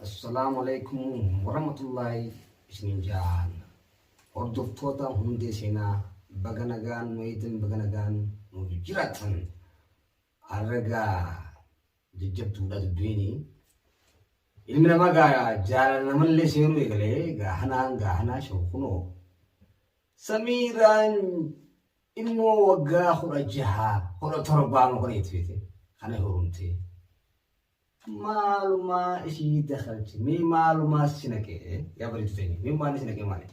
Assalamualaikum warahmatullahi isninjaan. Hordoftoota hundee seenaa baga nagaan wayitin baga nagaan nuuf jiraatan arragaa jajjabduudha dudduini. Ilmi namaa jaalala namallee seenuu eegalee gaahanaa shawkunoo. Samiiraan immoo waggaa 16 17 qoreetu fete kana horumtee. Maalumaa ishii dakhalchi mee maalumaa sinaqee yaa bariitu ta'e mee maali sinaqee maali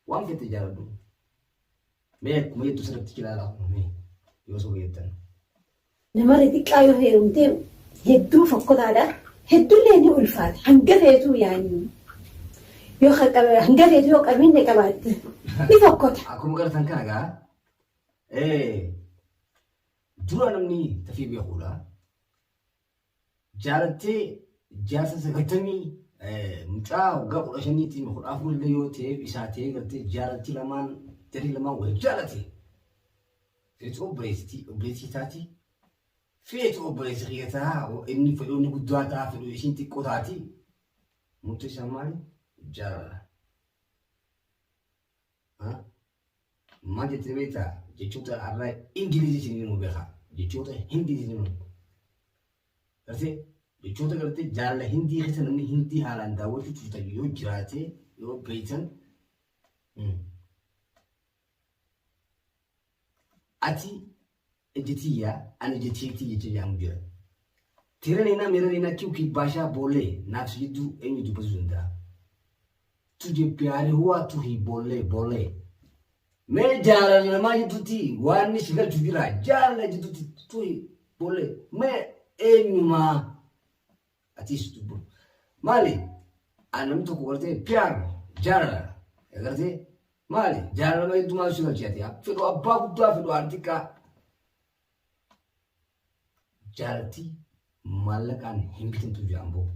waan fete jaaladhu mee akkuma jettu sirriitti ilaalaa mee yoo soo beektan nama xiqqaa yoo heerumtee hedduu fokkotaadha hedduullee ni ulfaata hanga feetuu yaani yoo hanga feetuu yoo qabiinne qabaatte ni fokkota akkuma gartan kana gaa dura namni tafii beekuudha. Jaalatee jaarsa sagaltamii mucaa waggaa 15tiin 14 illee yoo ta'eef isaa ta'ee gartee jaalatti lamaan tarii lamaan wal jaalate feetu obboleettii taati feetu obboleessi xiyyataa inni fedhu inni guddaa ta'a fedhu ishiin xiqqoo taati murtoo isaa maali jaalala maal jettee beektaa jechoota arraa ingilizii isin nu beekaa jechoota hindii isin nu gartee jechoota gartee jaalala hindii keessa namni hindii haalaan daawwachuu tuuta yoo jiraate yoo beektan ati ejjetiyaa ani ejjeteetii jecha jaamu jira. Tiranina miranina kiu kibasha bole naaf jidduu eenyu dubbachuu danda'a. Tuje piyaari huwa tuhi bole. Mee jaalala namaa jidduutti waan ni shigalchu jira jaalala jidduutti tuhi bole mee eenyumaa atis dubbu maali anam tokko gartee piyaar jaalala gartee maali jaalala heddumaa shigalchaati fedhu abbaa guddaa fedhu artiqaa jaalati maallaqaan hin bitamtu jaamboo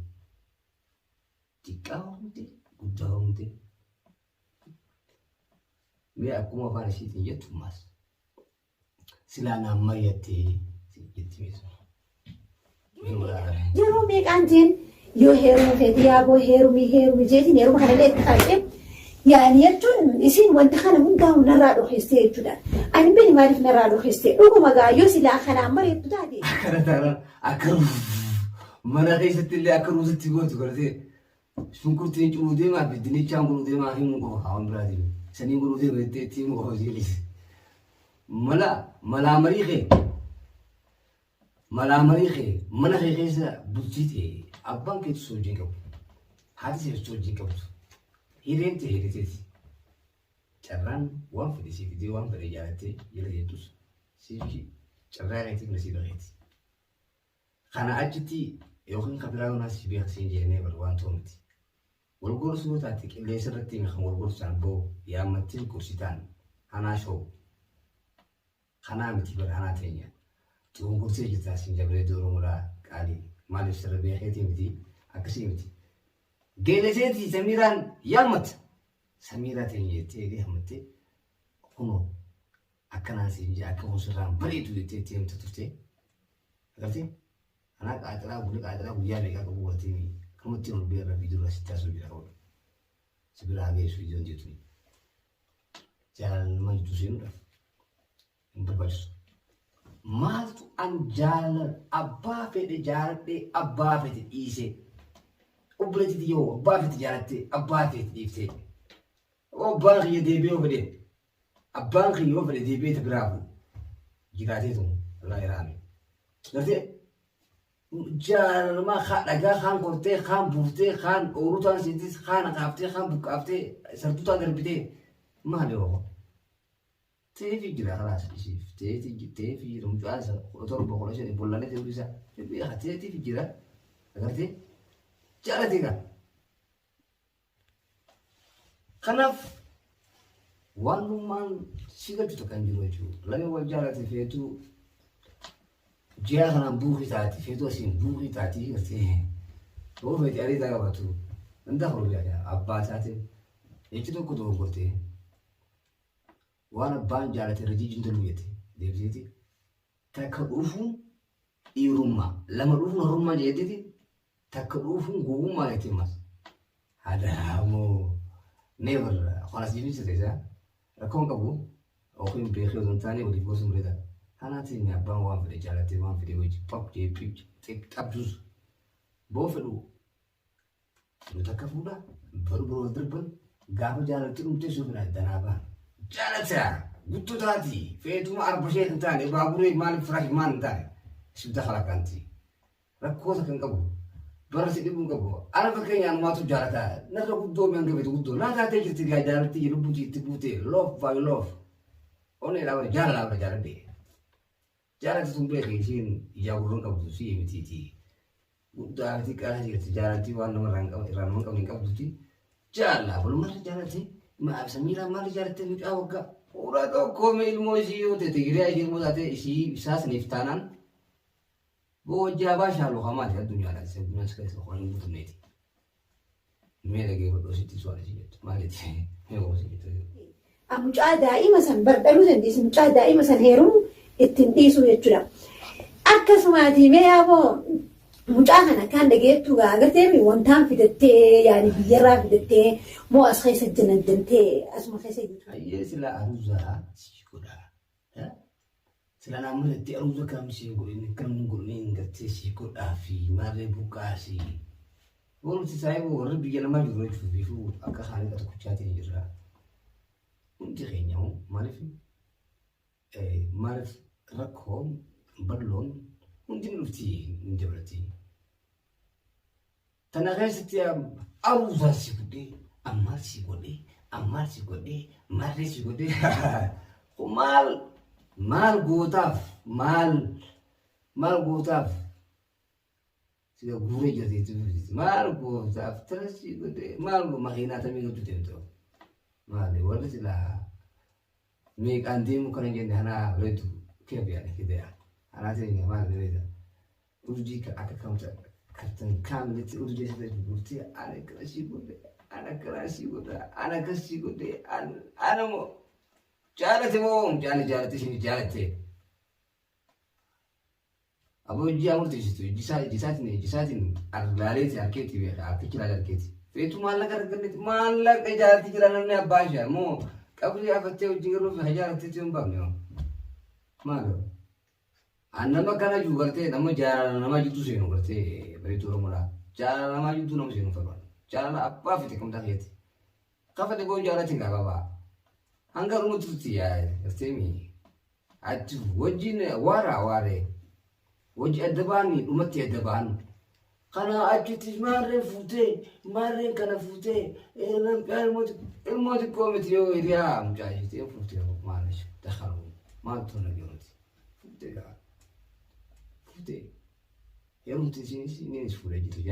xiqqaa humte guddaa humte mee akkuma afaan ishiitiin jettu maas silaa naan mari'attee jetti meesuma. Yeroo meeqaantiin yoo heeruma feete yaaboo heerumi jeetiin yeruma kanallee itti taa'ee yaani jechuun isin wanta kana hundaa narraa dhokeessee jechuudha. Ani bani maaliif narraa dhokeessee dhuguma gaayyoo silaa kanaan bareeddu taate. Akkana taanaan akka mana keessatti illee akka ruusitti gootu gartee shunkurtiin cunuu deemaa fi dinnichaan cunuu deemaa himuu qofa hawaan biraatiin saniin cunuu deemaa jettee ittiin himuu qofa jiilis. Malaa marii kee. Malamari mana keessa bulchite abbaan keetu soojii qabu haati seetu soojii qabdu hireen ta'e hiriteeti carraan waan fedhe siif fidee waan fedhe jaalattee jala jettus siifi carraa keetiif nasiiba keeti kana achitti yookiin kabiraa yoonaa si beeksisee jennee bar waan ta'u miti wal gorsuu taate qilleensa irratti kan wal gorsaan boo yaammattiin kursitaan hanaa shoo kanaa miti bar hanaa teenya. Tuhan kursi kita sinjak boleh dorong mula kali malif serba hati miti akasi miti. Geleseti samiran yamat samira tenye tege hamte kuno akana sinjak aku serang beri tu tete mutute. Berarti anak adra buya mereka kebuat ini kamu tidur biar bidur sita subira kau subira age sujon jitu. Jalan maju sini dah berbaju. Maaltu an jaalala abbaa fedhe jaaladhe abbaa fedhe dhiise obboleetti yoo abbaa fedhe jaalatte abbaa fedhe dhiiftee abbaan kiyya deebi'ee fedhe abbaan kiyya yoo fedhe deebi'ee tabiraafu jiraatee tun irraa iraame gartee jaalala dhagaa kaan qortee kaan buuftee kaan oorutaan seentis kaan akaaftee kaan buqqaaftee sartuutaan darbitee maali yoo teefi jira kalaas isiif teefi rumcaan isa torba kudha shanii bollaalee ta'uu isaa teefi jira agartee jaallatee kan kanaaf waanummaan si galchuta kan jiru jechuudha lamee wal jaallate feetu ji'a kanaan buuqii taati feetu asiin buuqii taati gartee yoo feete ariitaa qabatu danda'a horobaa abbaa isaatiin jechi tokko tokko gortee waan abbaan jaalate rajijin daluu yete deebiseti takka dhufuun dhiirummaa lama dhufuun horummaa jedhetti takkuufun gowwummaa itti himas. Hadaamoo never khalas jibi sirreessa rakkoon qabu ofiin beekee osoo hin taane waliif gosa mureeta. Kanaatiin abbaan waan fedhe jaalatee waan fedhe hojii pop jeebii qabdus boo fedhu fedhu takka fuudha baru biroo darban gaafa jaalatti dhumtee suufina danaa ba'an. Jaalataa guutuu taati feetuma arbashee hin taane baaburee maaliif firaash maal hin taane sibita halakaanti rakkoota kan qabu. Barasi dhibuu qabu. Ana fakkeenyaan maatu jaalataa narra guddoo mi'aan gabeetu guddoo naa taatee jirti gaa jaalatti lubbuuti itti buutee loof by loof onee dhaabaa jaalalaa jaaladhee jaalatti tun beekee isheen ijaa gurroon qabdu si mitiiti guddaa fi xiqqaa jirti jaalatti waan namarraa nama qabne hin qabduti jaalala walumarra jaalatti samiiraan maali jaalattee mucaa waggaa fuula tokko ilmoo ishii yoo ta'e hiriyaa ishee ilmoo taate ishii isaasniif taanaan Boja basha lo hamadi addunyaa laata addunyaa sakaysa qoran guutuneeti. Meela gee godhoo sitti su'aala si jettu maaliiti heeroo si jettu. Mucaa daa'ima san bardhaluu dandeessi mucaa daa'ima san heeruu ittiin dhiisuu jechuudha. Akkasumaati mee yaaboo mucaa kana kan dhageettu agartee wantaan fidattee yaani biyyarraa fidattee moo as keessa jinaddantee asuma keessa jirtu. Ayyee sila aruuzaa si godhaa. Sila namoota itti aruuza kaamsii godhanii kan godhanii gartee si godhaa fi maarree buqqaasii. Boruuti saayiboo warri biyya namaa jiru jechuudha biifuu akka haala tokkochaatiin jira. Hundi keenya maaliif rakkoon balloon hundi ni dhufti hin dabalati. Tana keessatti aruuzaa si godhee ammaal si godhee maarree si godhee maal gootaaf sida guuree jirti maal gootaaf tarasi godhe maal go makiinaa tamii hojjetu deemtu maali warri sila meeqaan deemu kana jenne hanaa reetu keebiyaadha hidaya hanaa ta'e maal reeta urjii akka kamta kattan kaamilitti urjii isa gurgurtee ana akkasii godhe ana akkasii godhe ana moo jaalate moo jaalate isheen jaalate aboo ji'a murteessitu jisaatiin argaaleeti harkeetti beeka harkichi laala harkeetti feetu maallaqa argannetti maallaqa jaalatti jira namni abbaa ishee moo qabri afattee hojii garuu fi jaalatteetti hin baafne maalo nama kana jiru gartee nama jaalala namaa jirtu seenu gartee bareedu oromoodhaa jaalala namaa jirtu nama seenu fayyadu jaalala abbaa fite kamtaa keetti kafate boo jaalatti gaababaa hanga rumututi ya stemi ati wajin ware waji adabani umati adaban kana achiti mare kana fute ilmoti komiti yo iria mjaji te fute manish dakhalu ma tuna gyoti fute yeruti sini ni fure jitu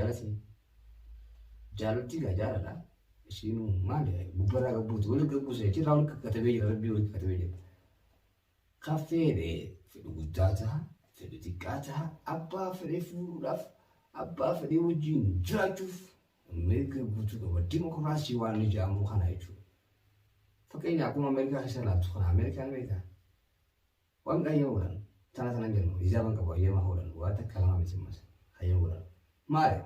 jalati ga jalala Sinu male bubara gabutu wala gabuse ci rawl katabe jira rabbi wala katabe jira kafere fidu gudata fidu tikata abba fere furaf abba fere wujin jajuf amerika gutu ga demokrasi wani jamu kana yitu fakenya kuma amerika hasala tu kana amerika wanga yawran tana ngeno ijaban ka boye ma holan wata kalama misimas hayawran male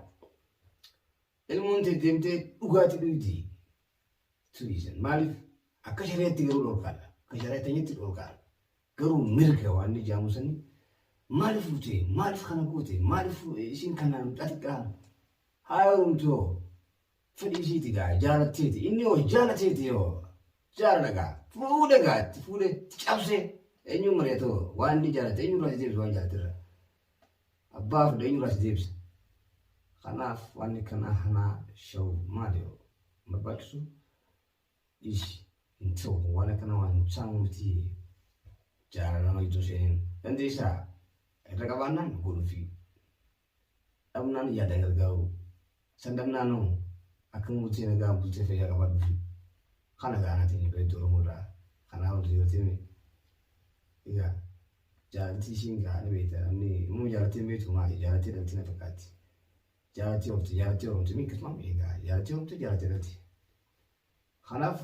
ilmuun deemtee dhugaatii dhugdi turizan maaliif akka shareetti garuu dhorkaadha akka shareettanitti dhorkaadha garuu mirga waan ni jaamusanii maaliif fuutee maaliif kana goote maaliif isin kanaan xaxiqqaa haarumtoo fedhii isiiti gaa jaalatteeti inni yoo jaalatteeti yoo jaalalagaa fuudhe cabsee eenyuun mareetoo waan ni jaalatte eenyuun raasi deebisa waan jaalattirra abbaa fuudhe eenyuun raasi deebisa. Kanaaf wanni kana hana shaw maaliyo mabaksu ishi nto wana kana wan changuti jara na itu sen dandisa era kabanan gulufi amnan ya dangal gaw sandam nanu akan muti na gam putte fe ya kabadu kana ga na tini be doro mura kana on dio tini iya jara tishinga ni beta ni mu jara tini tu ma jara tini tina pakati Jalati omti mi kisma miga jalati omti jalati khalaf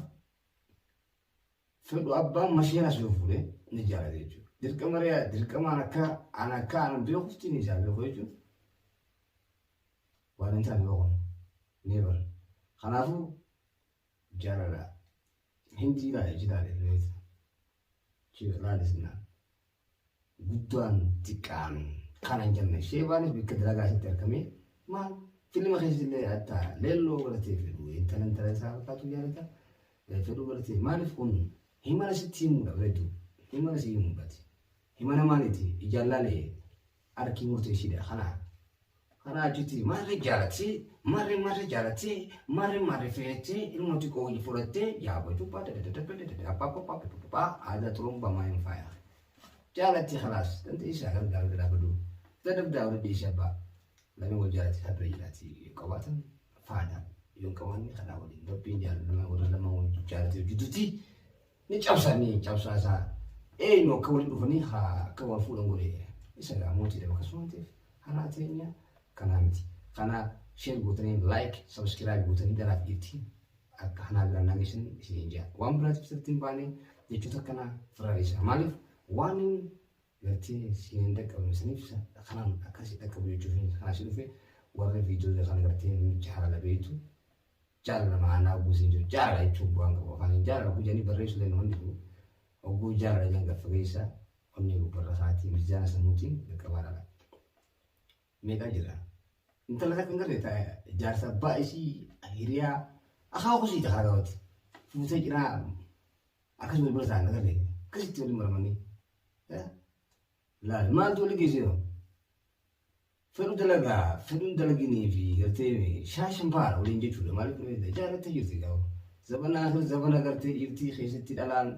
fedu abba mashina sufure ni jalati ju dirqama anaka an biyo kusti ni jabe ko ju waan hin taane boqon never kanaafuu jaalala hindi ilaale leet laalesna guddaan xiqqaan kanan jenne sheebaanis bikka dalagaa asitti argame maal filma keessillee hatta leelloo godhatee fedhu intalan tala isaa fakkaatu jaalata fedhu godhatee maaliif kun himala sitti himuudha bareedu himala si himuudhaati himana maaliiti ijaallalee arkii murteessidha kana achitti marri jaalatti marri feetee ilmooti qoonni fudhattee yaabachuu baadha aadaa turumba maayin faaya jaalatti khalaas danti isaa gargaaru dhaabadu dadabdaa wal dhiishaa ba'a lama wal jaalatti hadda jiraati qabaatan faada yoon qabaanni kanaa waliin dubbiin jaalladhama warra lama wal jaalatti hojjetutti ni cabsaasaa eenyu akka waliin dhufanii akka wal fuudhan godhee isa mootii dha akkasumas kanaa teenya kanaa miti kanaa share gootanii like subscribe gootanii daraaf itti akka kanaa biraan nageessan isin jaa waan biraatiif sirtiin baanee jechoota kanaa firaareessa maaliif waan gartee siin dhaqqabamsaniif kanaan akkasii dhaqqabu jechuuf kanaa si dhufe warra viidiyoo kana gartee jaalala beektu jaalala maanaa buusin jiru jaalala jechuun bu'aan qabu afaan jaalala gujanii barreessu leen hundi kun ogguu jaalala jan gaffa geessaa onni gubbarra isaatiin mizaana sammuutiin qaqqabaadha. Meeqa jira intala takka garee taa'e jaarsa abbaa isii hiriyaa akaawwa kusii tahaa gaawwatti fuutee jiraa akkasuma bira ta'an garee akkasitti waliin maramanii laal maaltu wali geessee fedhuun dalaginii fi gartee shaashan baara waliin jechuudha maaliif jaalattee jirti gaa'u zabana gartee dhiirtii keessatti dhalaan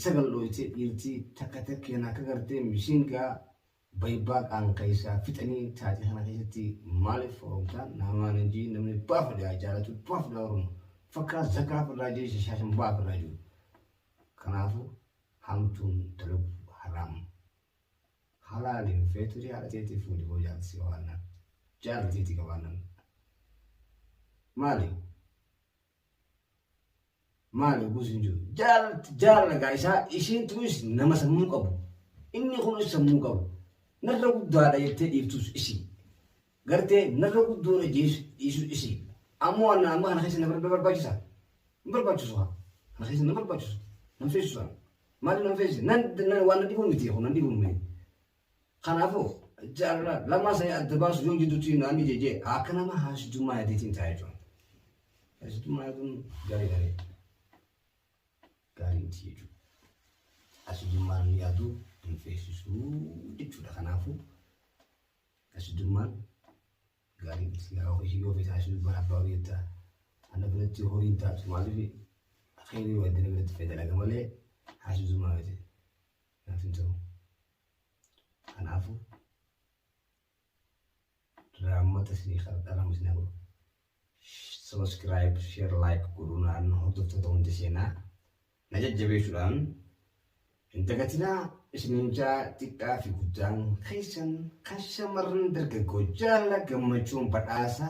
sagal dhooytee dhiirtii takka takkeen akka gartee mishingaa baybaa qaan keessaa fixanii taatee kana keessatti maaliif oromtaan namaan injii namni baafadhaa jaalatu baafadhaa oromo fakkaat zakaaf irraa jeesha shaashan baaf irraa jiru kanaafuu hamtuun dalagu haram halaalin feeturi haalateetii fuudhi boo jaalati qabaannan jaalateetii qabaannan maali guusin jiru jaalala gaa isaa ishiin turis nama sammuu qabu inni kunis sammuu qabu narra guddaadha jettee dhiiftus isii gartee narra guddoodha dhiisus isii ammoo amma kana keessa na barbaachisa hin barbaachisu kana keessa na barbaachisu nan feesisu maali nan feesi waan na dhibuun miti nan dhibuun miti kanaafuu jaalala lamaa sanii adda baasu yoon jidduutti naanni jejee akka nama haasijummaa yadeetiin taa'ee jiru haasijummaa yaduun gaarii miti jechuudha haasijummaan yaaduu hin feesisuu jechuudha kanaafuu haasijummaan gaarii miti yaa hojii yoo fees haasijummaan abbaa hojjetaa ana biratti horiin taatu maaliif akhirii waddina biratti fayyadaga malee haasijummaa miti naaf hin ta'u kanaafuu draammata isinii dhala isinii godhu subscribe share like godhuunaan hordoftoota hundi seenaa na jajjabeessuudhaan hin dagatinaa isininchaa xiqqaa fi guddaan keessan kan shamarran dargaggoo jaalala gammachuun badhaasa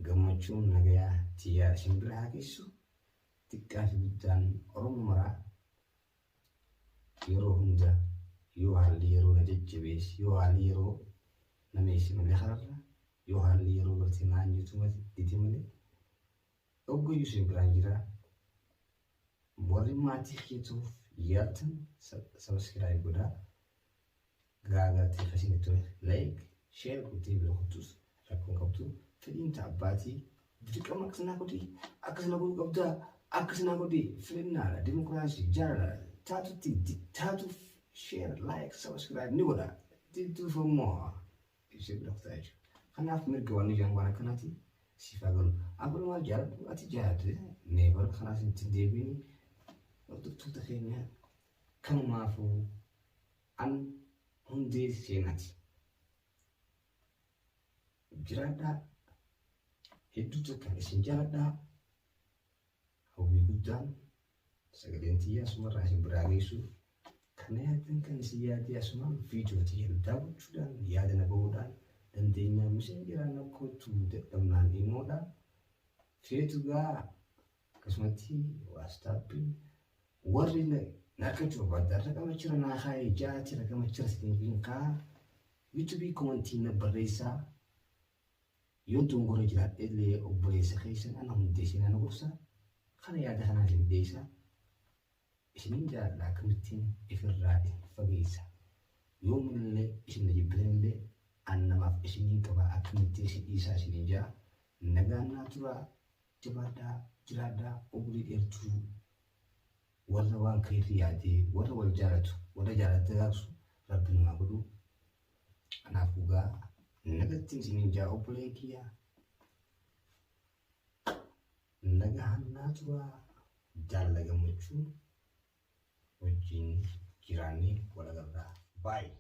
gammachuun nagayaa tiyyaa isin bira haa geessu xiqqaa fi guddaan oromoo maraa yeroo hunda yoo haalli yeroo na jajjabeessi yoo haalli yeroo na meessi malee hararra yoo haalli yeroo bartee naannitu diti malee oggoyyuu isin biraan jira warri maatii keetuuf yaadatan subscribe godhaa gaagartee fasinitti like share gootee bira kuttus rakkoon qabdu fedhiin taabbaatii dirqama akkasina godhi akkasina godhu qabdaa akkasina godhi filannaadha dimokiraasii jaalala taatuuf share like subscribe ni godha do for more ishee bira kutaa jechuudha kanaaf mirga waan ijaan waan akkanaati siifaa galu abura maal jaalladhu ati jaalladhe neebar kanaas itti deebiini hordoftoota keenya kanumaafuu an hundee seenaati jiraadhaa hedduutu kan isin jaalladhaa hawwii guddaan sagaleen tiyyaa asumarraa isin biraa geessu kana yaadan kan isin yaadee asumaan viidiyoo tiyyaa daawwachuudhaan yaada na bahuudhaan dandeenyaa miseen jiraan akkootu dadhabnaan dhimmoodhaan feetugaa akkasumatti waastaappiin warri narkachuu barbaadda raqama jira naakaa jaati raqama jira siniifin kaa yuutuubii komantii na barreessaa yoo dungora jiraadhe illee obboleessa keessan ana hundeessin ana gorsa kana yaada kanaa hundeessa isinin jaalladha akkamittiin ifirraa fageessa yoo mul'illee isin jibbitan illee annamaaf isinin qaba akkamittiin isin dhiisaa isinin jaa nagaan naa turaa jabaadhaa jiraadhaa obbolii dheertuu warra waan ka'eetti yaadee warra wal jaalatu warra jaalate raabsu rabbi namaa godhu anaaf dhugaa nagattiin isinin jaa obbolee kiyyaa nagaan naa turaa jaalala gammachuu wajjin jiraannee wal agarraa. Bye.